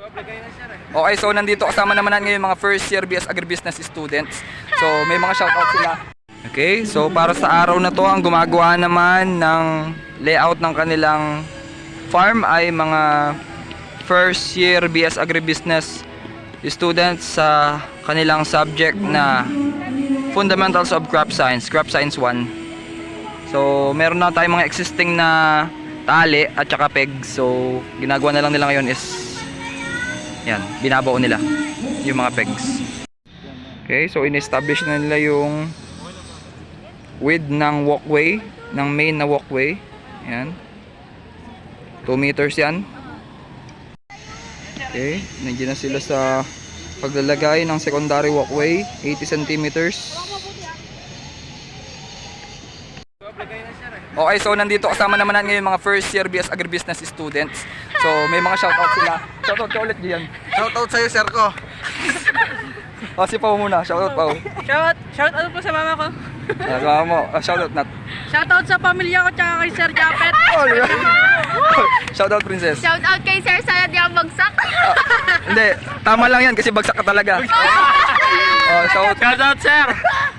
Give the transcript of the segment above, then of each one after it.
Okay, so nandito kasama naman natin ngayon mga first year BS Agribusiness students. So may mga shoutout sila. Okay, so para sa araw na to, ang gumagawa naman ng layout ng kanilang farm ay mga first year BS Agribusiness students sa kanilang subject na Fundamentals of Crop Science 1. So meron na tayong mga existing na tali at saka peg. So ginagawa na lang nila ngayon is yan, binabaon nila yung mga pegs. Okay, so in-establish na nila yung width ng walkway, ng main na walkway. Yan, 2 meters yan. Okay, nandiyan na sila sa paglalagay ng secondary walkway, 80 centimeters. Okay, so nandito kasama naman natin ngayon mga first year BS Agribusiness students. So may mga shoutout sila. Shoutout ka ulit diyan. Shoutout sa'yo, sir ko. O si Pao muna, shoutout Pao. Shoutout po sa mama ko. Nagawa mo, shoutout Nat. Shoutout sa pamilya ko tsaka kay Sir Japet. Shoutout Princess. Shoutout kay Sir, sana di ako bagsak. Hindi, tama lang yan kasi bagsak ka talaga. Shoutout sir.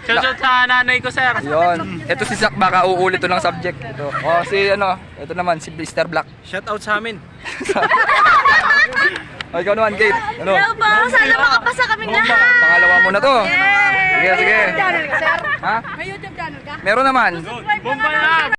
Shoutout sa nanay ko sir. Yon. Ito si Zach, baka uulit to ng subject. Ito. Si ito naman si Mr. Black. Shoutout sa amin. Ikaw naman, Kate. Ano? Hello po, sana makapasa kaming lahat. Pangalawa mo na to. Sige, sige. Channel ka, sir? Ha? May YouTube channel ka? Meron naman. Bomba yan.